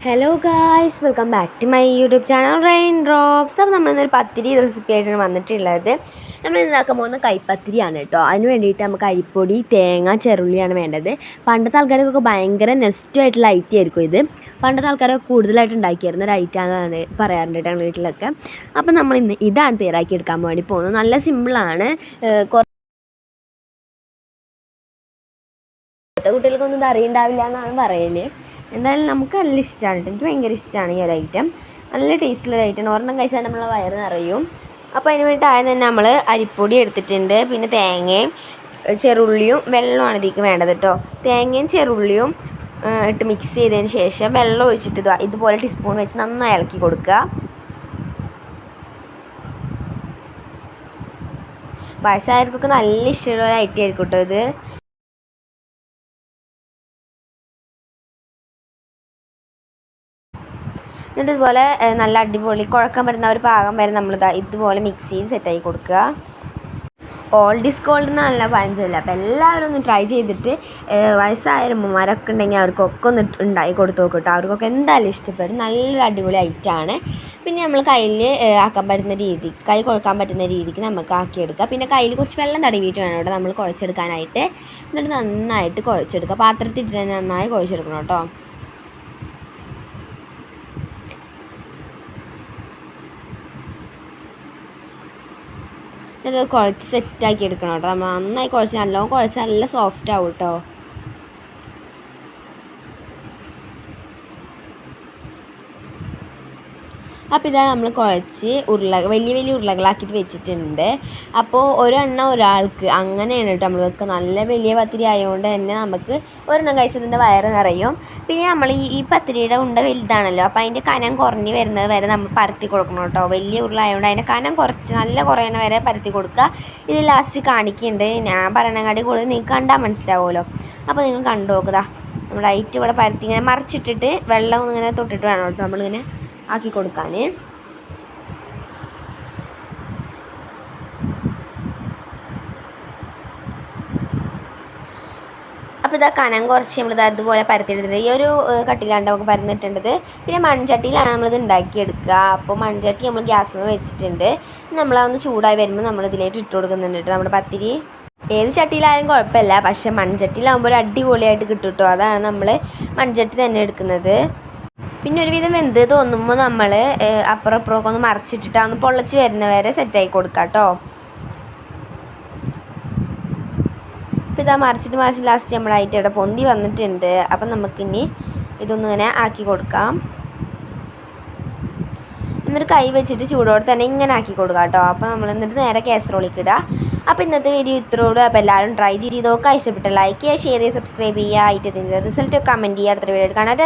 Hello guys, welcome back to my YouTube channel raindrops. അപ്പോൾ നമ്മളിന്നൊരു പത്തിരി recipe ആയിട്ടാണ് വന്നിട്ടുള്ളത്. നമ്മൾ ഇതാക്കാൻ പോകുന്ന കൈപ്പത്തിരിയാണ് കേട്ടോ. അതിന് വേണ്ടിയിട്ട് നമുക്ക് അരിപ്പൊടി, തേങ്ങ, ചെറുള്ളിയാണ് വേണ്ടത്. പണ്ടത്തെ ആൾക്കാർക്കൊക്കെ ഭയങ്കര നെസ്റ്റുമായിട്ടുള്ള ഐറ്റം ആയിരിക്കും ഇത്. പണ്ടത്തെ ആൾക്കാരൊക്കെ കൂടുതലായിട്ട് ഉണ്ടാക്കിയായിരുന്ന ഒരു ഐറ്റമാണെന്നാണ് പറയാറുണ്ട് ഞങ്ങളുടെ വീട്ടിലൊക്കെ. അപ്പോൾ നമ്മൾ ഇന്ന് ഇതാണ് തയ്യാറാക്കി എടുക്കാൻ വേണ്ടി പോകുന്നത്. നല്ല സിമ്പിളാണ്. കുട്ടികൾക്കൊന്നും ഇത് അറിയുണ്ടാവില്ല എന്നാണ് പറയൽ. എന്തായാലും നമുക്ക് നല്ല ഇഷ്ടമാണ് കേട്ടോ. എനിക്ക് ഭയങ്കര ഇഷ്ടമാണ് ഈ ഒരു ഐറ്റം. നല്ല ടേസ്റ്റുള്ള ഐറ്റമാണ്. ഒരെണ്ണം കഴിച്ചാൽ നമ്മളെ വയറ് നിറയും. അപ്പോൾ അതിന് വേണ്ടിയിട്ട് ആദ്യം തന്നെ നമ്മൾ അരിപ്പൊടി എടുത്തിട്ടുണ്ട്. പിന്നെ തേങ്ങയും ചെറുള്ളിയും വെള്ളമാണ് ഇതിലേക്ക് വേണ്ടത് കേട്ടോ. തേങ്ങയും ചെറുള്ളിയും ഇട്ട് മിക്സ് ചെയ്തതിന് ശേഷം വെള്ളം ഒഴിച്ചിട്ട് ഇതുപോലെ ടീസ്പൂൺ വെച്ച് നന്നായി ഇളക്കി കൊടുക്കുക. വയസ്സായവർക്കൊക്കെ നല്ല ഇഷ്ടമുള്ള ഒരു ഐറ്റം ആയിരിക്കും കേട്ടോ ഇത്. എന്നിട്ട് ഇതുപോലെ നല്ല അടിപൊളി കുഴക്കാൻ പറ്റുന്ന ഒരു പാകം വരെ നമ്മളിതാ ഇതുപോലെ മിക്സിയിൽ സെറ്റാക്കി കൊടുക്കുക. ഓൾഡ് ഈസ് ഗോൾഡ് എന്നല്ല പഴഞ്ചൊല്ല്. അപ്പോൾ എല്ലാവരും ഒന്ന് ട്രൈ ചെയ്തിട്ട് വയസ്സായ ഉമ്മമാരൊക്കെ ഉണ്ടെങ്കിൽ അവർക്കൊക്കെ ഒന്ന് ഉണ്ടാക്കി കൊടുത്തു നോക്കട്ടോ. അവർക്കൊക്കെ എന്തായാലും ഇഷ്ടപ്പെടും. നല്ലൊരു അടിപൊളി ഐറ്റമാണ്. പിന്നെ നമ്മൾ കയ്യിൽ ആക്കാൻ പറ്റുന്ന രീതി, കൈ കുഴക്കാൻ പറ്റുന്ന രീതിക്ക് നമുക്ക് ആക്കിയെടുക്കുക. പിന്നെ കയ്യിൽ കുറച്ച് വെള്ളം തടവിയിട്ട് വേണം കേട്ടോ നമ്മൾ കുഴച്ചെടുക്കാനായിട്ട്. എന്നിട്ട് നന്നായിട്ട് കുഴച്ചെടുക്കുക. പാത്രത്തിട്ട് നന്നായി കുഴച്ചെടുക്കണം കേട്ടോ. ഇത് കുഴച്ച് സെറ്റാക്കി എടുക്കണം കേട്ടോ. നമ്മൾ നന്നായി കുഴച്ച് നല്ലോണം കുഴച്ച് നല്ല സോഫ്റ്റ് ആവും കേട്ടോ. അപ്പോൾ ഇതാ നമ്മൾ കുഴച്ച് വലിയ വലിയ ഉരുളകളാക്കിയിട്ട് വെച്ചിട്ടുണ്ട്. അപ്പോൾ ഒരെണ്ണം ഒരാൾക്ക് അങ്ങനെയാണ് കേട്ടോ നമ്മൾ വെക്കുക. നല്ല വലിയ പത്തിരി ആയതുകൊണ്ട് തന്നെ നമുക്ക് ഒരെണ്ണം കഴിച്ചതിൻ്റെ വയറ് നിറയും. പിന്നെ നമ്മൾ ഈ പത്തിരിയുടെ ഉണ്ട വലുതാണല്ലോ, അപ്പോൾ അതിൻ്റെ കനം കുറഞ്ഞ് വരുന്നത് വരെ നമ്മൾ പരത്തി കൊടുക്കണം കേട്ടോ. വലിയ ഉരുള ആയതുകൊണ്ട് അതിൻ്റെ കനം കുറച്ച് നല്ല കുറയണ വരെ പരത്തി കൊടുക്കുക. ഇത് ലാസ്റ്റ് കാണിക്കുന്നുണ്ട്. ഞാൻ പറയണങ്ങാടി കൂടുതൽ നിങ്ങൾക്ക് കണ്ടാൽ മനസ്സിലാവുമല്ലോ. അപ്പോൾ നിങ്ങൾ കണ്ടു നോക്കുക. നമ്മുടെ ഐറ്റ് ഇവിടെ പരത്തി ഇങ്ങനെ മറിച്ചിട്ടിട്ട് വെള്ളം ഇങ്ങനെ തൊട്ടിട്ട് വേണം കേട്ടോ നമ്മളിങ്ങനെ ആക്കി കൊടുക്കാൻ. അപ്പോൾ ഇതാ കനം കുറച്ച് നമ്മളിത് അതുപോലെ പരത്തിയെടുത്തിട്ടുണ്ട്. ഈ ഒരു കട്ടിലാണ്ട് നമുക്ക് പരന്നിട്ടുണ്ടത്. പിന്നെ മൺചട്ടിയിലാണ് നമ്മളിത് ഉണ്ടാക്കിയെടുക്കുക. അപ്പോൾ മൺചട്ടി നമ്മൾ ഗ്യാസിൽ വെച്ചിട്ടുണ്ട്. നമ്മളതൊന്ന് ചൂടായി വരുമ്പോൾ നമ്മളിതിലേക്ക് ഇട്ട് കൊടുക്കുന്നുണ്ട് കേട്ടോ നമ്മുടെ പത്തിരി. ഏത് ചട്ടിയിലായാലും കുഴപ്പമില്ല, പക്ഷേ മൺചട്ടിയിലാകുമ്പോൾ ഒരു അടിപൊളിയായിട്ട് കിട്ടും കേട്ടോ. അതാണ് നമ്മൾ മൺചട്ടി തന്നെ എടുക്കുന്നത്. പിന്നെ ഒരുവിധം വെന്ത് തോന്നുമ്പോൾ നമ്മൾ അപ്പുറം ഇപ്പുറമൊക്കെ ഒന്ന് മറിച്ചിട്ടിട്ട് ഒന്ന് പൊള്ളച്ച് വരുന്നവരെ സെറ്റാക്കി കൊടുക്കാം കേട്ടോ. അപ്പോൾ ഇതാ മറിച്ചിട്ട് ലാസ്റ്റ് നമ്മളായിട്ട് ഇവിടെ പൊന്തി വന്നിട്ടുണ്ട്. അപ്പം നമുക്കിനി ഇതൊന്നിങ്ങനെ ആക്കി കൊടുക്കാം. എന്നിട്ട് കൈ വെച്ചിട്ട് ചൂടോടെ തന്നെ ഇങ്ങനെ ആക്കി കൊടുക്കാം കേട്ടോ. അപ്പോൾ നമ്മൾ എന്നിട്ട് നേരെ കാസറോളിലേക്ക് ഇടുക. അപ്പോൾ ഇന്നത്തെ വീഡിയോ ഇത്രയോട്. അപ്പോൾ എല്ലാവരും ട്രൈ ചെയ്ത് നോക്കുക. ഇഷ്ടപ്പെട്ട ലൈക്ക് ചെയ്യുക, ഷെയർ ചെയ്യുക, സബ്സ്ക്രൈബ് ചെയ്യുക. ഇതിൻ്റെ റിസൾട്ട് കമൻറ്റ് ചെയ്യുക. അടുത്ത വീഡിയോ കാണാം.